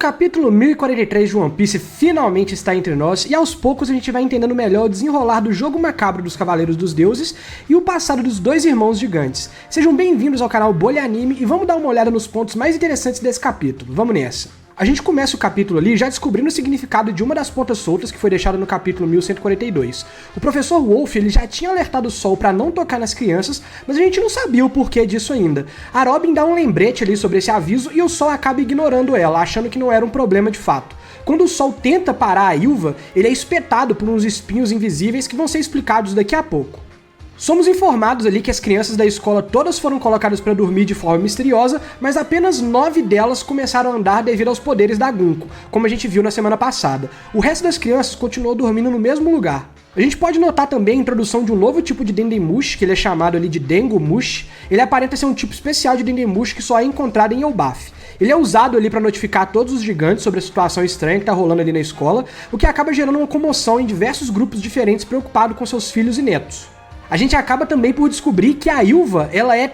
capítulo 1043 de One Piece finalmente está entre nós, e aos poucos a gente vai entendendo melhor o desenrolar do jogo macabro dos Cavaleiros dos Deuses e o passado dos dois irmãos gigantes. Sejam bem-vindos ao canal Bolha Anime e vamos dar uma olhada nos pontos mais interessantes desse capítulo. Vamos nessa! A gente começa o capítulo ali já descobrindo o significado de uma das pontas soltas que foi deixada no capítulo 1142. O professor Wolf ele já tinha alertado o Sol para não tocar nas crianças, mas a gente não sabia o porquê disso ainda. A Robin dá um lembrete ali sobre esse aviso e o Sol acaba ignorando ela, achando que não era um problema de fato. Quando o Sol tenta parar a Ilva, ele é espetado por uns espinhos invisíveis que vão ser explicados daqui a pouco. Somos informados ali que as crianças da escola todas foram colocadas para dormir de forma misteriosa, mas apenas 9 delas começaram a andar devido aos poderes da Gunko, como a gente viu na semana passada. O resto das crianças continuou dormindo no mesmo lugar. A gente pode notar também a introdução de um novo tipo de Dendemushi, que ele é chamado ali de Dengomushi. Ele aparenta ser um tipo especial de Dendemushi que só é encontrado em Elbaf. Ele é usado ali para notificar todos os gigantes sobre a situação estranha que tá rolando ali na escola, o que acaba gerando uma comoção em diversos grupos diferentes preocupados com seus filhos e netos. A gente acaba também por descobrir que a Ilva, ela é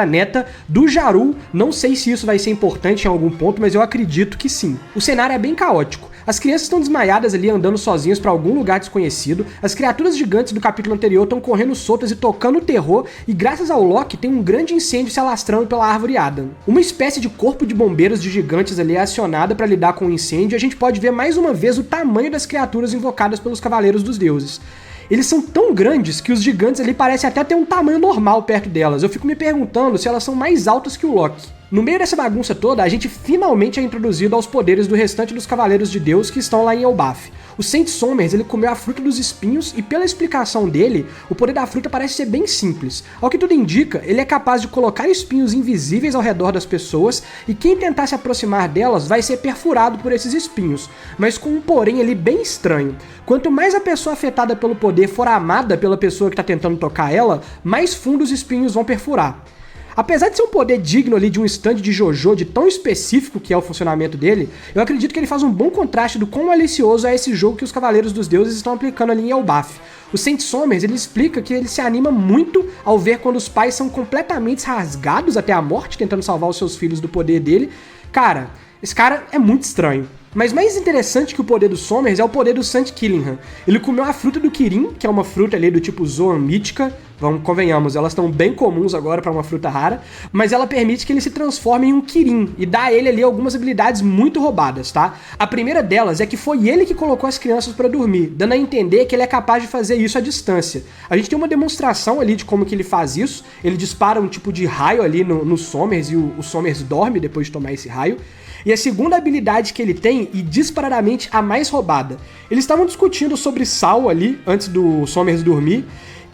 neta do Jaru. Não sei se isso vai ser importante em algum ponto, mas eu acredito que sim. O cenário é bem caótico. As crianças estão desmaiadas ali andando sozinhas para algum lugar desconhecido, as criaturas gigantes do capítulo anterior estão correndo soltas e tocando terror, e graças ao Loki tem um grande incêndio se alastrando pela árvore Adam. Uma espécie de corpo de bombeiros de gigantes ali é acionada para lidar com o incêndio, e a gente pode ver mais uma vez o tamanho das criaturas invocadas pelos Cavaleiros dos Deuses. Eles são tão grandes que os gigantes ali parecem até ter um tamanho normal perto delas. Eu fico me perguntando se elas são mais altas que o Loki. No meio dessa bagunça toda, a gente finalmente é introduzido aos poderes do restante dos Cavaleiros de Deus que estão lá em Elbaf. O Saint Somers, ele comeu a fruta dos espinhos e pela explicação dele, o poder da fruta parece ser bem simples. Ao que tudo indica, ele é capaz de colocar espinhos invisíveis ao redor das pessoas e quem tentar se aproximar delas vai ser perfurado por esses espinhos, mas com um porém ali bem estranho. Quanto mais a pessoa afetada pelo poder for amada pela pessoa que está tentando tocar ela, mais fundo os espinhos vão perfurar. Apesar de ser um poder digno ali de um stand de JoJo, de tão específico que é o funcionamento dele, eu acredito que ele faz um bom contraste do quão malicioso é esse jogo que os Cavaleiros dos Deuses estão aplicando ali em Elbaf. O Saint Somers, ele explica que ele se anima muito ao ver quando os pais são completamente rasgados até a morte, tentando salvar os seus filhos do poder dele. Cara, esse cara é muito estranho. Mas mais interessante que o poder do Somers é o poder do Saint Killingham. Ele comeu a fruta do Kirin, que é uma fruta ali do tipo Zoan mítica. Convenhamos, elas estão bem comuns agora para uma fruta rara, mas ela permite que ele se transforme em um Kirin e dá a ele ali algumas habilidades muito roubadas, tá? A primeira delas é que foi ele que colocou as crianças para dormir, dando a entender que ele é capaz de fazer isso à distância. A gente tem uma demonstração ali de como que ele faz isso. Ele dispara um tipo de raio ali no Somers e o Somers dorme depois de tomar esse raio. E a segunda habilidade que ele tem, e disparadamente a mais roubada, eles estavam discutindo sobre Sal ali, antes do Somers dormir,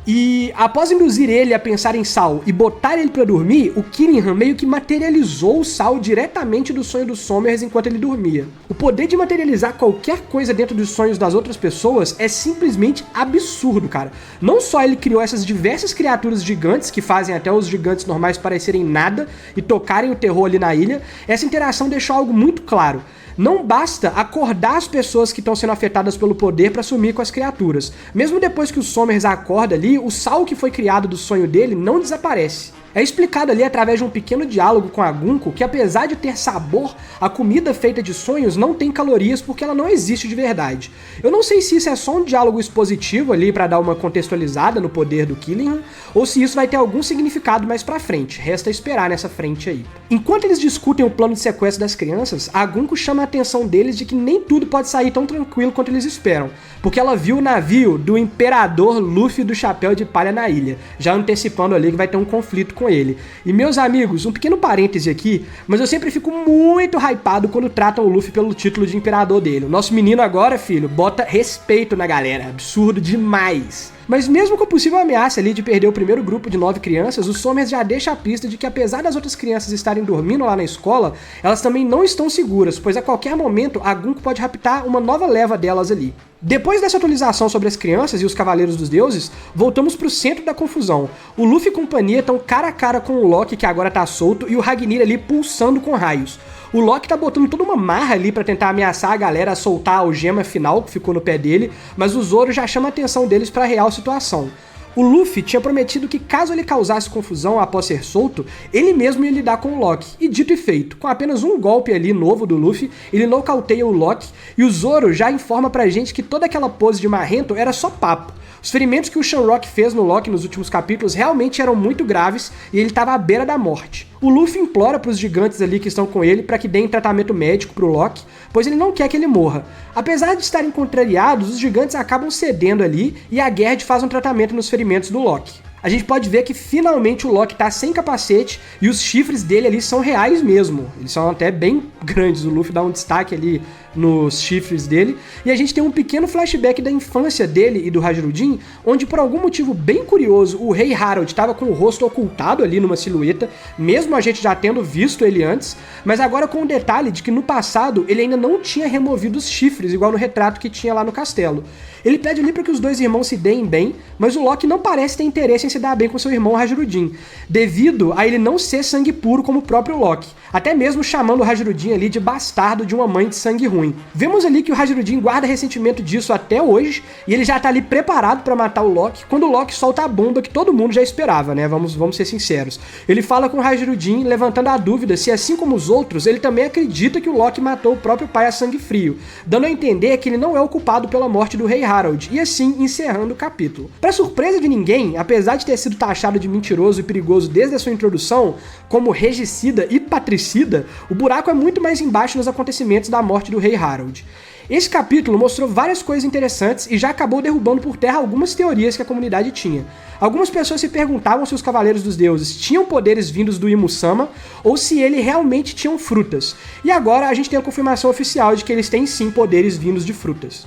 e após induzir ele a pensar em Sal e botar ele pra dormir, o Killingham meio que materializou o Sal diretamente do sonho do Somers enquanto ele dormia. O poder de materializar qualquer coisa dentro dos sonhos das outras pessoas é simplesmente absurdo, cara. Não só ele criou essas diversas criaturas gigantes que fazem até os gigantes normais parecerem nada e tocarem o terror ali na ilha, essa interação deixou algo muito claro. Não basta acordar as pessoas que estão sendo afetadas pelo poder para sumir com as criaturas. Mesmo depois que o Somers acorda ali, o sal que foi criado do sonho dele não desaparece. É explicado ali através de um pequeno diálogo com a Gunko que apesar de ter sabor, a comida feita de sonhos não tem calorias porque ela não existe de verdade. Eu não sei se isso é só um diálogo expositivo ali para dar uma contextualizada no poder do Killingham, ou se isso vai ter algum significado mais pra frente, resta esperar nessa frente aí. Enquanto eles discutem o plano de sequestro das crianças, a Gunko chama a atenção deles de que nem tudo pode sair tão tranquilo quanto eles esperam, porque ela viu o navio do Imperador Luffy do Chapéu de Palha na ilha, já antecipando ali que vai ter um conflito com ele. E meus amigos, um pequeno parêntese aqui, mas eu sempre fico muito hypado quando tratam o Luffy pelo título de imperador dele. O nosso menino agora, filho, bota respeito na galera, absurdo demais. Mas mesmo com a possível ameaça ali de perder o primeiro grupo de 9 crianças, o Somers já deixa a pista de que apesar das outras crianças estarem dormindo lá na escola, elas também não estão seguras, pois a qualquer momento a Gunko pode raptar uma nova leva delas ali. Depois dessa atualização sobre as crianças e os Cavaleiros dos Deuses, voltamos pro centro da confusão. O Luffy e companhia estão cara a cara com o Loki, que agora tá solto, e o Ragnir ali pulsando com raios. O Loki tá botando toda uma marra ali pra tentar ameaçar a galera a soltar a algema final que ficou no pé dele, mas o Zoro já chama a atenção deles pra real situação. O Luffy tinha prometido que caso ele causasse confusão após ser solto, ele mesmo ia lidar com o Lock, e dito e feito, com apenas um golpe ali novo do Luffy, ele nocauteia o Lock, e o Zoro já informa pra gente que toda aquela pose de marrento era só papo. Os ferimentos que o Shanrock fez no Lock nos últimos capítulos realmente eram muito graves e ele estava à beira da morte. O Luffy implora para os gigantes ali que estão com ele para que deem tratamento médico pro Lock, pois ele não quer que ele morra. Apesar de estarem contrariados, os gigantes acabam cedendo ali e a Gerd faz um tratamento nos ferimentos do Lock. A gente pode ver que finalmente o Lock tá sem capacete e os chifres dele ali são reais mesmo. Eles são até bem grandes, o Luffy dá um destaque ali nos chifres dele. E a gente tem um pequeno flashback da infância dele e do Hajirudin, onde por algum motivo bem curioso, o Rei Harold estava com o rosto ocultado ali numa silhueta, mesmo a gente já tendo visto ele antes, mas agora com o detalhe de que no passado ele ainda não tinha removido os chifres, igual no retrato que tinha lá no castelo. Ele pede ali para que os dois irmãos se deem bem, mas o Lock não parece ter interesse em se dar bem com seu irmão Hajirudin, devido a ele não ser sangue puro como o próprio Lock, até mesmo chamando o Hajirudin ali de bastardo de uma mãe de sangue ruim. Vemos ali que o Hajirudin guarda ressentimento disso até hoje, e ele já tá ali preparado para matar o Lock, quando o Lock solta a bomba que todo mundo já esperava, né? Vamos ser sinceros. Ele fala com o Hajirudin, levantando a dúvida se, assim como os outros, ele também acredita que o Lock matou o próprio pai a sangue frio, dando a entender que ele não é o culpado pela morte do Rei Harold, e assim encerrando o capítulo. Para surpresa de ninguém, apesar de ter sido taxado de mentiroso e perigoso desde a sua introdução, como regicida e patricida, o buraco é muito mais embaixo nos acontecimentos da morte do Rei Harold. Esse capítulo mostrou várias coisas interessantes e já acabou derrubando por terra algumas teorias que a comunidade tinha. Algumas pessoas se perguntavam se os Cavaleiros dos Deuses tinham poderes vindos do Imu-sama ou se ele realmente tinham frutas. E agora a gente tem a confirmação oficial de que eles têm sim poderes vindos de frutas.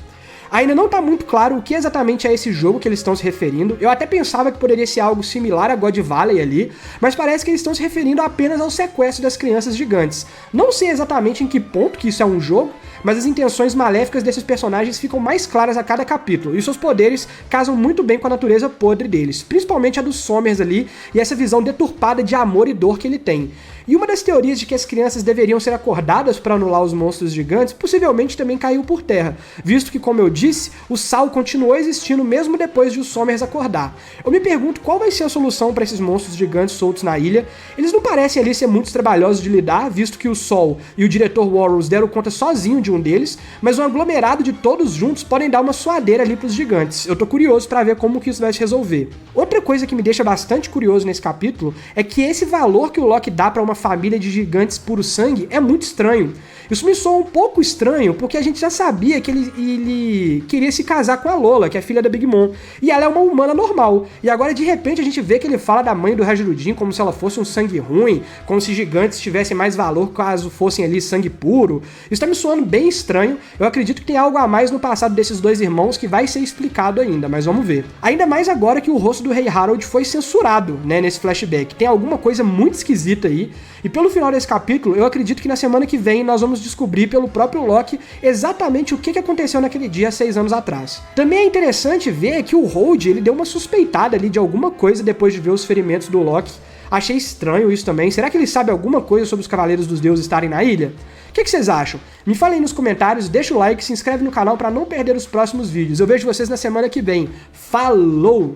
Ainda não tá muito claro o que exatamente é esse jogo que eles estão se referindo. Eu até pensava que poderia ser algo similar a God Valley ali, mas parece que eles estão se referindo apenas ao sequestro das crianças gigantes. Não sei exatamente em que ponto que isso é um jogo, mas as intenções maléficas desses personagens ficam mais claras a cada capítulo, e seus poderes casam muito bem com a natureza podre deles, principalmente a dos Sommers ali, e essa visão deturpada de amor e dor que ele tem. E uma das teorias de que as crianças deveriam ser acordadas para anular os monstros gigantes possivelmente também caiu por terra, visto que, como eu disse, o Sal continuou existindo mesmo depois de os Sommers acordar. Eu me pergunto qual vai ser a solução para esses monstros gigantes soltos na ilha. Eles não parecem ali ser muito trabalhosos de lidar, visto que o Sol e o diretor Warros deram conta sozinho de um deles, mas um aglomerado de todos juntos podem dar uma suadeira ali pros gigantes. Eu tô curioso para ver como que isso vai se resolver. Outra coisa que me deixa bastante curioso nesse capítulo é que esse valor que o Lock dá para uma família de gigantes puro sangue é muito estranho. Isso me soa um pouco estranho, porque a gente já sabia que ele queria se casar com a Lola, que é filha da Big Mom, e ela é uma humana normal. E agora, de repente, a gente vê que ele fala da mãe do Hajirudin como se ela fosse um sangue ruim, como se gigantes tivessem mais valor caso fossem ali sangue puro. Isso tá me soando bem estranho. Eu acredito que tem algo a mais no passado desses dois irmãos que vai ser explicado ainda, mas vamos ver. Ainda mais agora que o rosto do Rei Harold foi censurado, né, nesse flashback. Tem alguma coisa muito esquisita aí. E pelo final desse capítulo, eu acredito que na semana que vem nós vamos descobrir pelo próprio Lock exatamente o que aconteceu naquele dia 6 anos atrás. Também é interessante ver que o Hold, ele deu uma suspeitada ali de alguma coisa depois de ver os ferimentos do Lock. Achei estranho isso também. Será que ele sabe alguma coisa sobre os Cavaleiros dos Deuses estarem na ilha? O que vocês acham? Me falem aí nos comentários, deixa o like, se inscreve no canal para não perder os próximos vídeos. Eu vejo vocês na semana que vem. Falou!